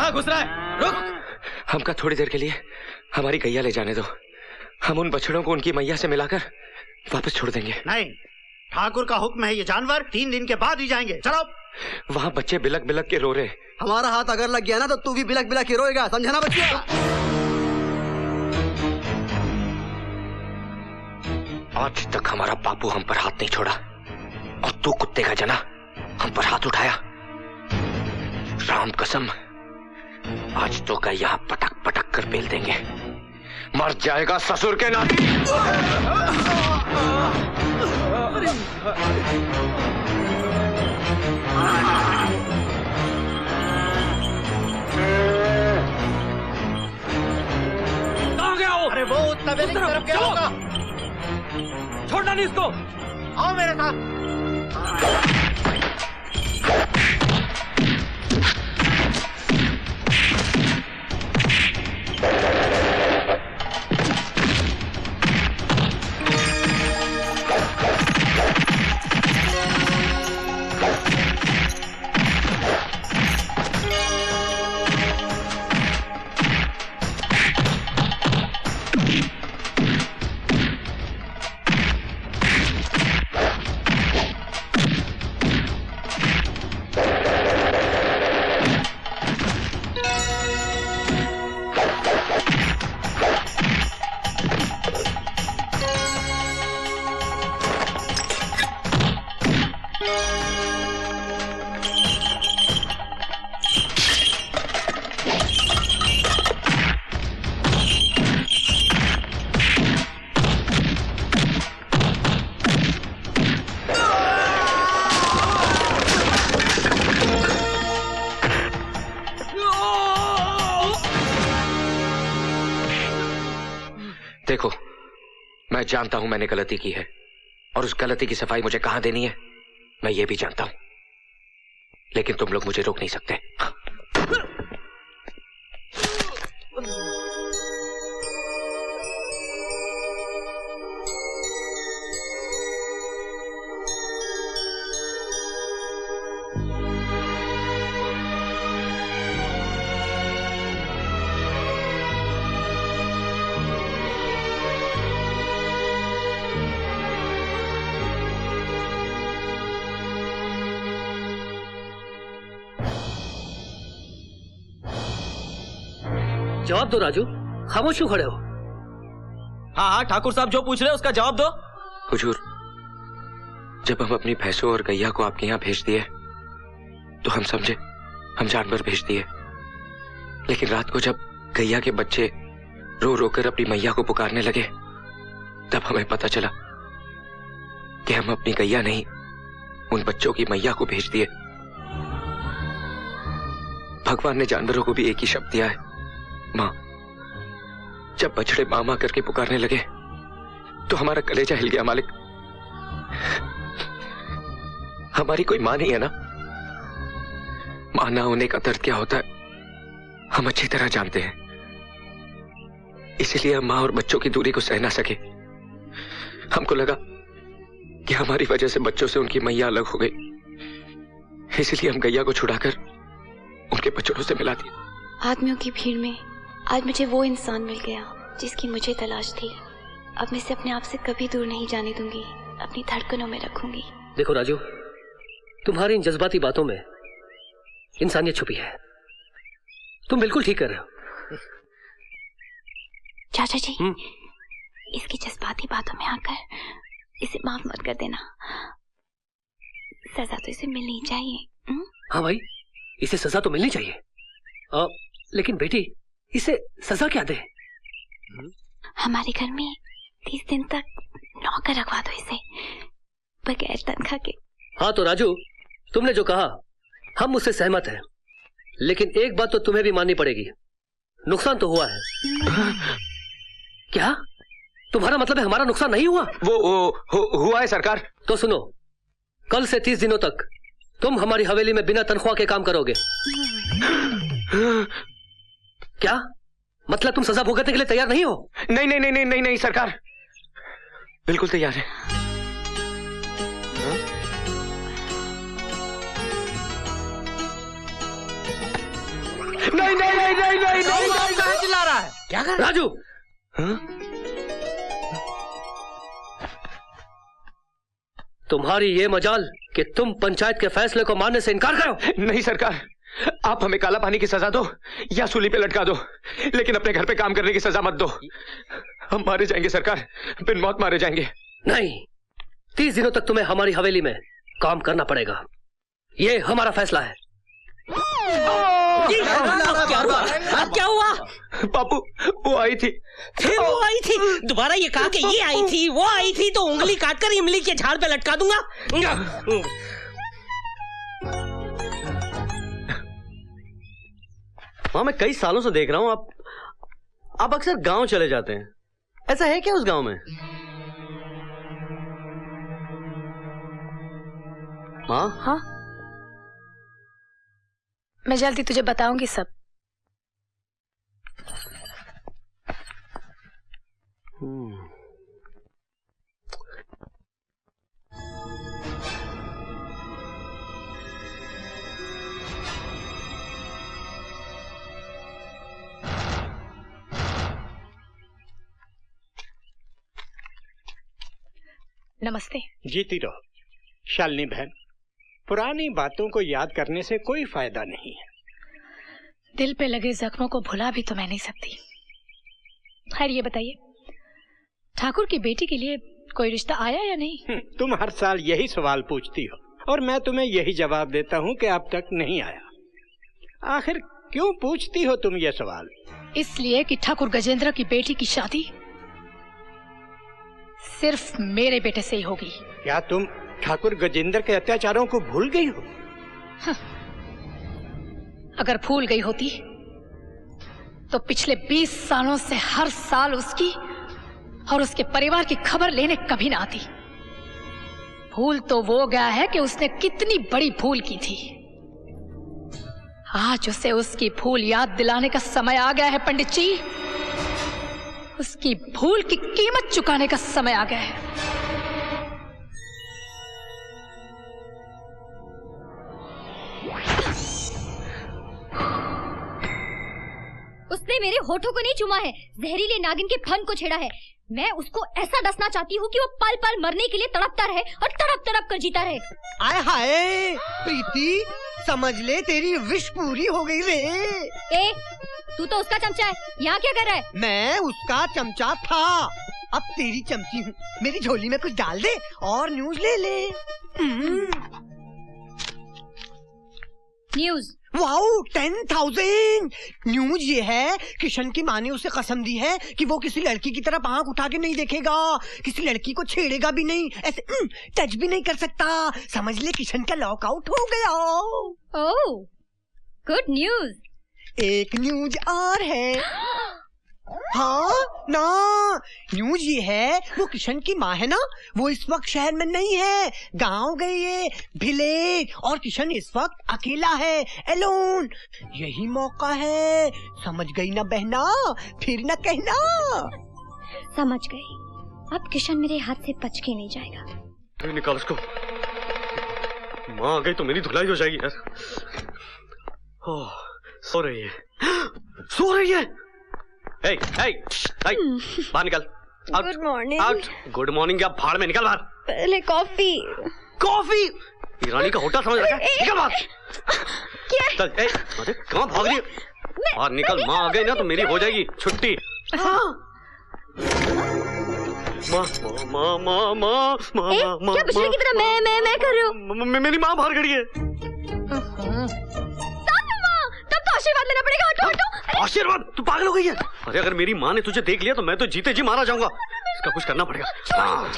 कहाँ घुस रहा है? रुक! हमका थोड़ी देर के लिए हमारी गैया ले जाने दो। हम उन बछड़ों को उनकी मैया से मिलाकर वापस छोड़ देंगे। नहीं, ठाकुर का हुक्म है, ये जानवर 3 दिन के बाद ही जाएंगे। चलो। वहाँ बच्चे बिलक बिलक के रो रहे। हमारा हाथ अगर लग गया ना तो तू भी बिलक बिलक के रोएगा, समझा ना बच्चिया? आज तक हमारा बापू हम पर हाथ नहीं छोड़ा और तू कुत्ते का जना हम पर हाथ उठाया। राम कसम, आज तो का यहाँ पटक पटक कर बेल देंगे। मर जाएगा ससुर के नाती। कहाँ गया हो? अरे वो तबेले की तरफ गया होगा। छोड़ना नहीं इसको। आओ मेरे साथ। देखो, मैं जानता हूं मैंने गलती की है और उस गलती की सफाई मुझे कहां देनी है मैं ये भी जानता हूं, लेकिन तुम लोग मुझे रोक नहीं सकते। जवाब दो राजू, खामोश क्यों खड़े हो? हाँ हाँ, ठाकुर साहब जो पूछ रहे हैं उसका जवाब दो। हुजूर, जब हम अपनी भैंसों और गैया को आपके यहाँ भेज दिए तो हम समझे हम जानवर भेज दिए, लेकिन रात को जब गैया के बच्चे रो रो कर अपनी मैया को पुकारने लगे तब हमें पता चला कि हम अपनी गैया नहीं उन बच्चों की मैया को भेज दिए। भगवान ने जानवरों को भी एक ही शब्द दिया है, माँ। जब बछड़े माँ माँ करके पुकारने लगे तो हमारा कलेजा हिल गया। मालिक, हमारी कोई माँ नहीं है ना? माँ ना होने का दर्द क्या होता है हम अच्छी तरह जानते हैं, इसलिए हम माँ और बच्चों की दूरी को सह ना सके। हमको लगा कि हमारी वजह से बच्चों से उनकी मैया अलग हो गई, इसलिए हम गैया को छुड़ाकर उनके बच्चों से मिला दिया। आदमियों की भीड़ में आज मुझे वो इंसान मिल गया जिसकी मुझे तलाश थी। अब मैं इसे अपने आप से कभी दूर नहीं जाने दूंगी, अपनी धड़कनों में रखूंगी। देखो राजू, तुम्हारी इन जज्बाती बातों में इंसानियत छुपी है। तुम बिल्कुल ठीक कर रहे हो। चाचा जी, इसकी जज्बाती बातों में आकर इसे माफ मत कर देना। सजा तो इसे मिलनी चाहिए। हाँ भाई, इसे सजा तो मिलनी चाहिए, लेकिन बेटी इसे सजा क्या दे? हमारे घर में 30 दिन तक नौकर रखवा दो इसे, बगैर तनख्वाह के। हाँ तो राजू, तुमने जो कहा हम उससे सहमत हैं, लेकिन एक बात तो तुम्हें भी माननी पड़ेगी, नुकसान तो हुआ है। क्या तुम्हारा मतलब है हमारा नुकसान नहीं हुआ? हुआ है सरकार। तो सुनो, कल से 30 दिनों तक तुम हमारी हवेली में बिना तनख्वाह के काम करोगे। क्या मतलब तुम सजा भुगतने के लिए तैयार नहीं हो? नहीं नहीं नहीं नहीं नहीं नहीं सरकार, बिल्कुल तैयार है। नहीं नहीं नहीं नहीं नहीं नहीं कहाँ चिल्ला रहा है? क्या कर राजू? तुम्हारी ये मजाल कि तुम पंचायत के फैसले को मानने से इनकार करो। नहीं सरकार, आप हमें काला पानी की सजा दो या सूली पे लटका दो, लेकिन अपने घर पे काम करने की सजा मत दो। हम मारे जाएंगे सरकार, बिन मौत मारे जाएंगे। नहीं, 30 दिनों तक तुम्हें हमारी हवेली में काम करना पड़ेगा, ये हमारा फैसला है। क्या हुआ? बापू वो आई थी, फिर वो आई थी? दोबारा ये कहा कि ये आई थी, वो आई थी तो उंगली काटकर इमली के झाड़ पे लटका दूंगा। माँ मैं कई सालों से देख रहा हूँ आप अक्सर गांव चले जाते हैं, ऐसा है क्या उस गांव में? माँ? हाँ, मैं जल्दी तुझे बताऊंगी सब। नमस्ते। जीती रहो शालिनी बहन, पुरानी बातों को याद करने से कोई फायदा नहीं है। दिल पे लगे जख्मों को भुला भी तो मैं नहीं सकती। खैर ये बताइए, ठाकुर की बेटी के लिए कोई रिश्ता आया या नहीं? तुम हर साल यही सवाल पूछती हो और मैं तुम्हें यही जवाब देता हूँ कि अब तक नहीं आया। आखिर क्यों पूछती हो तुम ये सवाल? इसलिए कि ठाकुर गजेंद्र की बेटी की शादी सिर्फ मेरे बेटे से ही होगी। क्या तुम ठाकुर गजेंद्र के अत्याचारों को भूल गई हो? अगर भूल गई होती तो पिछले 20 सालों से हर साल उसकी और उसके परिवार की खबर लेने कभी ना आती। भूल तो वो गया है कि उसने कितनी बड़ी भूल की थी। आज उसे उसकी भूल याद दिलाने का समय आ गया है पंडित जी। उसकी भूल की कीमत चुकाने का समय आ गया है। उसने मेरे होठों को नहीं चूमा है, जहरीले नागिन के फन को छेड़ा है। मैं उसको ऐसा डसना चाहती हूँ कि वो पल पल मरने के लिए तड़पता रहे और तड़प तड़प कर जीता रहे। आय हाय प्रीति, समझ ले तेरी विश पूरी हो गई रे। ए, तू तो उसका चमचा है, यहाँ क्या कर रहा है? मैं उसका चमचा था, अब तेरी चमची हूँ। मेरी झोली में कुछ डाल दे और न्यूज ले ले। न्यूज? वाओ, 10,000 न्यूज ये है, किशन की माँ ने उसे कसम दी है कि वो किसी लड़की की तरफ आंख उठा के नहीं देखेगा, किसी लड़की को छेड़ेगा भी नहीं, ऐसे टच भी नहीं कर सकता। समझ ले किशन का लॉकआउट हो गया। ओह, गुड न्यूज। एक न्यूज और है। हाँ ना, न्यूज ये है, वो किशन की माँ है ना, वो इस वक्त शहर में नहीं है, गांव गई है, विलेज, और किशन इस वक्त अकेला है, एलोन। यही मौका है, समझ गई ना बहना, फिर ना कहना। समझ गई, अब किशन मेरे हाथ से बच के नहीं जाएगा। निकाल उसको, माँ आ गई तो मेरी धुलाई हो जाएगी यार। सो रही है, सो रही है। hey, hey, hey, बाहर निकल। Good morning. Out. Good morning क्या भाड़ में, निकल बाहर। पहले कॉफी। कॉफी? ईरानी का होटल समझ रखा है? निकल बाहर। क्या? चल, कहाँ भाग रही है? बाहर निकल, माँ आ गई ना तो मेरी हो जाएगी छुट्टी। माँ माँ माँ माँ माँ माँ, क्या पिछले की तरह मैं कर रही हूँ? मेरी माँ बाहर खड़ी है। तब तो आशीर्वाद लेना पड़ेगा। हटो हटो। आशीर्वाद? तू पागल हो गई है? अरे अगर मेरी माँ ने तुझे देख लिया तो मैं तो जीते जी मारा जाऊंगा। इसका कुछ करना पड़ेगा। छोड़ो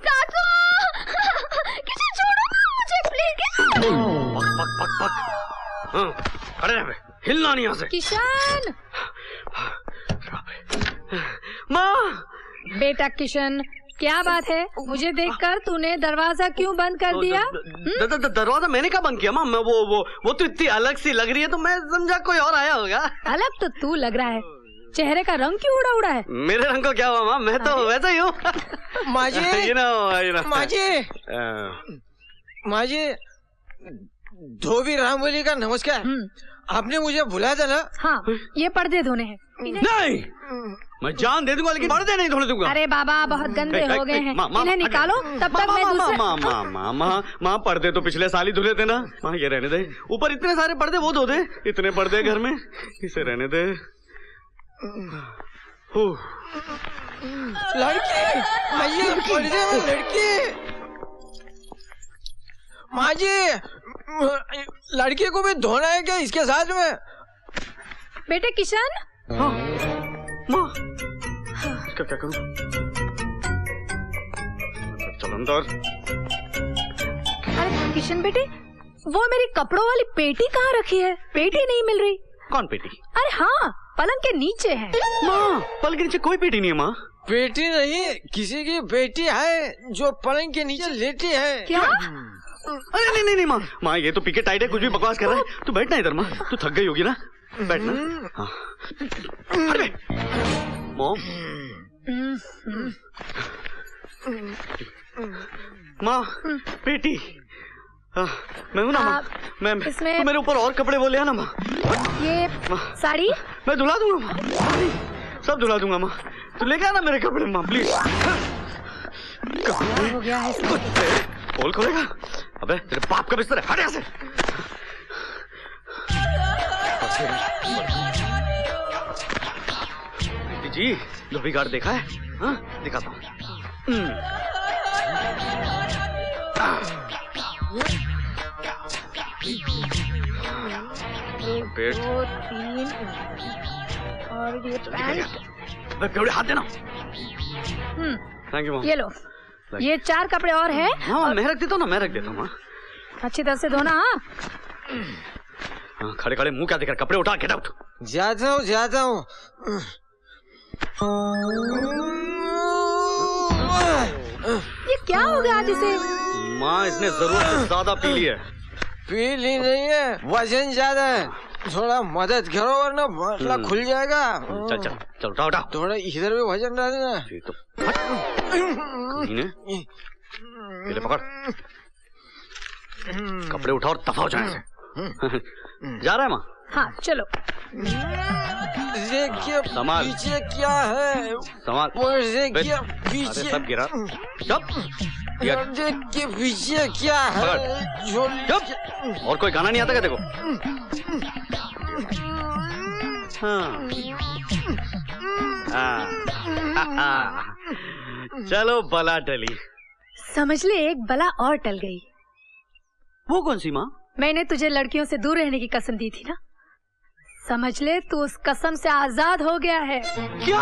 सासू, किसी छोड़ो ना मुझे प्लीज। पक पक पक पक। हाँ, खड़े रह, हिलना नहीं यहाँ से। किशन। माँ। बेटा किशन, क्या बात है? मुझे देखकर तूने दरवाजा क्यों बंद कर दिया? दरवाजा मैंने क्या बंद किया माँ? मैं वो तो इतनी अलग सी लग रही है तो मैं समझा कोई और आया होगा। अलग तो तू लग रहा है, चेहरे का रंग क्यों उड़ा उड़ा है? मेरे रंग को क्या हुआ माँ? मैं तो वैसा ही हूँ। माजे धोबी रामबोली का नमस्कार। आपने मुझे बुलाया था ना? हाँ, ये पर्दे धोने हैं। नहीं, मैं जान दे दूंगा लेकिन पर्दे नहीं धोने दूंगा। अरे बाबा बहुत गंदे हो गए हैं, इन्हें निकालो तब तक मैं दूसरे। माँ पर्दे तो पिछले साल ही धुले थे ना। माँ ये रहने दे, ऊपर इतने सारे पर्दे वो धो दे, इतने पर्दे घर में, इसे रहने दे। लड़की, आइए पर्दे में लड़की। माँ जी, लड़की को भी धोना है क्या इसके साथ में? बेटे किशन। हाँ माँ, इसका क्या करूं? चलो अंदर। अरे किशन बेटे, वो मेरी कपड़ों वाली पेटी कहाँ रखी है? पेटी नहीं मिल रही। कौन पेटी? अरे हाँ, पलंग के नीचे है। माँ, पलंग के नीचे कोई पेटी नहीं है माँ। पेटी नहीं, किसी की बेटी है जो पलंग के नीचे लेटी है। क्या? अरे नहीं नहीं नहीं माँ, माँ ये तो पीके टाइट है, कुछ भी बकवास कर रहा है। तू बैठना इधर माँ, तू थक गई होगी ना, बैठना। हाँ। अरे मॉम, माँ पेटी। मैं हूँ ना माँ, मैं इसमें तो मेरे ऊपर और कपड़े वो ले आना माँ। ये साड़ी मैं धुला दूंगा माँ, सब धुला दूंगा माँ। तू लेके आना मेरे कपड़े माँ प्लीज। हो गया है पोल खोलेगा? अबे तेरे बाप का बिस्तर है, हट यहाँ से। जी धोबी घाट देखा है? हाँ दिखाता हूँ। पेट 2 3 और ये पैंट। हाथ देना। Thank you. ये लो, ये 4 कपड़े और है। हाँ मैं रख देता हूँ ना, मैं रख देता हूँ। अच्छी तरह से धोना। हाँ खड़े खड़े मुंह क्या दिख रहा? कपड़े उठा, गेट आउट। जाता हूँ। ये क्या हो गया आज इसे? माँ इसने जरूरत से ज्यादा पी ली है। पी ली नहीं है, वजन ज्यादा है। थोड़ा मदद करो वरना बाटला खुल जाएगा। चल चल चल उठा उठा। थोड़ा इधर भी वजन डालना। तो ये पकड़, कपड़े उठा और दफा हो जाए। जा रहा है माँ? हाँ चलो। देखिए पीछे क्या है? संभाल। देखिए पीछे सब गिरा। देखिए पीछे क्या है? और कोई गाना नहीं आता क्या देखो? हाँ। चलो बला टली। समझ ले एक बला और टल गई। वो कौन सी माँ? मैंने तुझे लड़कियों से दूर रहने की कसम दी थी ना, समझ ले तू उस कसम से आजाद हो गया है। क्या?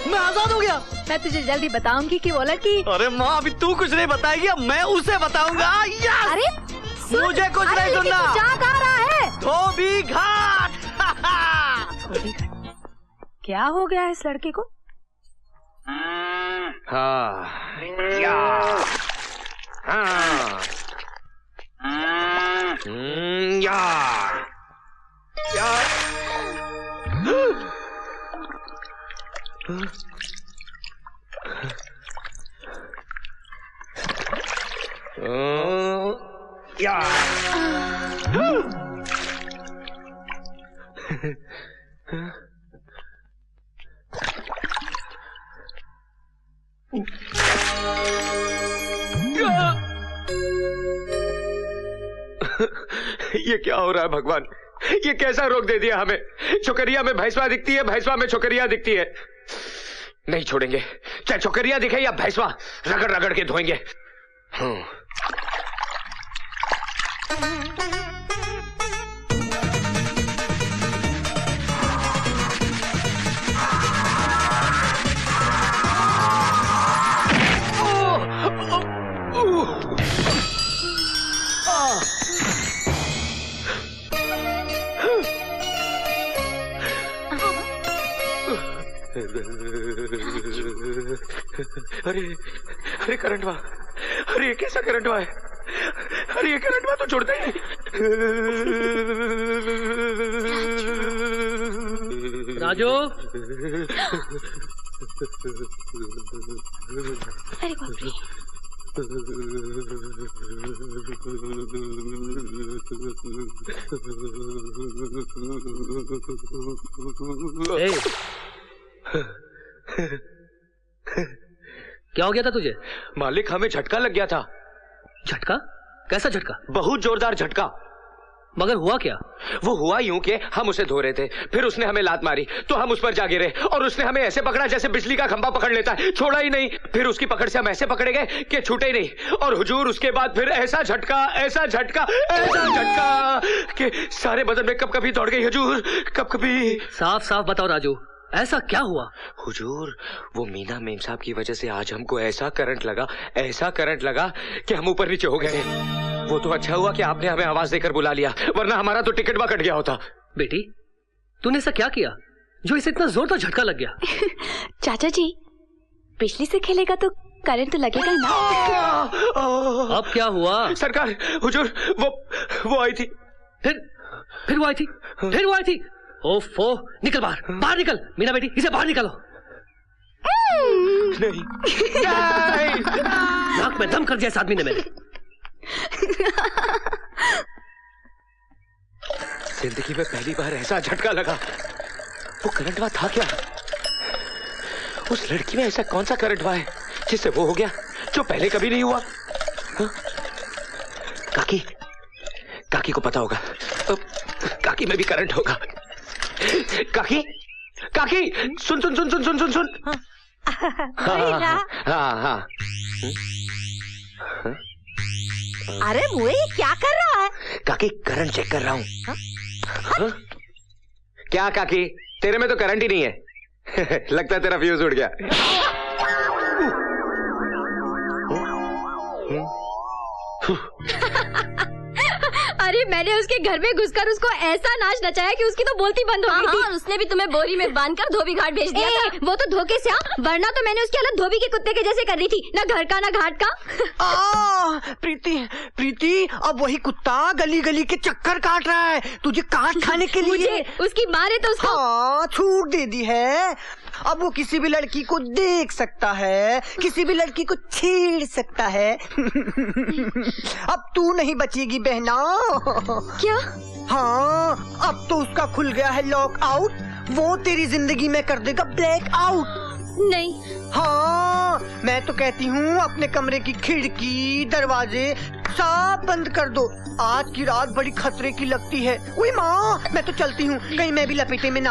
मैं आजाद हो गया? मैं तुझे जल्दी बताऊंगी कि वो लड़की। अरे माँ अभी तू कुछ नहीं बताएगी, अब मैं उसे बताऊंगा। अरे मुझे कुछ नहीं सुनना। क्या गा रहा है? धोबी घाट। क्या हो गया है इस लड़के को? हाँ या हाँ या या या ये क्या हो रहा है भगवान? ये कैसा रोग दे दिया हमें? छोकरिया में भैंसवा दिखती है, भैंसवा में छोकरिया दिखती है। नहीं छोड़ेंगे, चाहे छोकरिया दिखे या भैंसवा, रगड़ रगड़ के धोएंगे। अरे अरे करंट हुआ, अरे कैसा करंट हुआ है? अरे ये करंट हुआ तो छोड़ते ही राजू। अरे बाप रे, क्या हो गया था तुझे? मालिक, हमें झटका लग गया था। झटका? कैसा झटका? बहुत जोरदार झटका। मगर हुआ क्या? वो हुआ यूं कि हम उसे धो रहे थे, फिर उसने हमें लात मारी तो हम उस पर जा गिरे और उसने हमें ऐसे पकड़ा जैसे बिजली का खंभा पकड़ लेता है, छोड़ा ही नहीं। फिर उसकी पकड़ से हम ऐसे पकड़े गए कि छूटे ही नहीं। और हुजूर, उसके बाद फिर ऐसा झटका, ऐसा झटका, ऐसा झटका कि सारे बदन में कभी दौड़ गई हुजूर, कभी। साफ साफ बताओ राजू, ऐसा क्या हुआ? हुजूर, वो मीना मेम साहब की वजह से आज हमको ऐसा करंट लगा, ऐसा करंट लगा कि हम ऊपर नीचे हो गए। वो तो अच्छा हुआ कि आपने हमें आवाज देकर बुला लिया, वरना हमारा तो टिकट कट गया होता। बेटी, तूने ऐसा क्या किया जो इसे इतना जोरदार झटका लग गया? चाचा जी, बिजली से खेलेगा तो करंट तो लगेगा ही ना। अब क्या हुआ? सरकार, हुजूर, वो आई थी। फिर वो आई थी? फिर वो आई थी? ओफो, निकल बाहर, बाहर निकल। मीना बेटी, इसे बाहर निकालो। नहीं। नाक में दम कर दिया इस आदमी ने मेरे। जिंदगी में पहली बार ऐसा झटका लगा। वो करंट हुआ था क्या? उस लड़की में ऐसा कौन सा करंट हुआ है जिससे वो हो गया जो पहले कभी नहीं हुआ? हा? काकी को पता होगा। काकी में भी करंट होगा। काकी, सुन। हाँ। अरे मुए, क्या कर रहा है? काकी, करंट चेक कर रहा हूँ। क्या काकी, तेरे में तो करंट ही नहीं है। लगता है तेरा फ्यूज उड़ गया। अरे मैंने उसके घर में घुसकर उसको ऐसा नाच नचाया कि उसकी तो बोलती बंद हो गई थी। और उसने भी तुम्हें बोरी में बांधकर धोबी घाट भेज दिया था। वो तो धोखे से, वरना तो मैंने उसकी हालत धोबी के कुत्ते के जैसे कर दी थी, ना घर का ना घाट का। प्रीति, अब वही कुत्ता गली गली के चक्कर काट रहा है तुझे काट खाने के लिए। उसकी माँ ने तो उसको छूट दे दी है। अब वो किसी भी लड़की को देख सकता है, किसी भी लड़की को छेड़ सकता है। अब तू नहीं बचेगी बहना। क्या? हाँ, अब तो उसका खुल गया है लॉक आउट। वो तेरी जिंदगी में कर देगा ब्लैक आउट। नहीं। हाँ, मैं तो कहती हूँ अपने कमरे की खिड़की, दरवाजे सब बंद कर दो। आज की रात बड़ी खतरे की लगती है। उई माँ, मैं तो चलती हूँ, कहीं मैं भी लपेटे में ना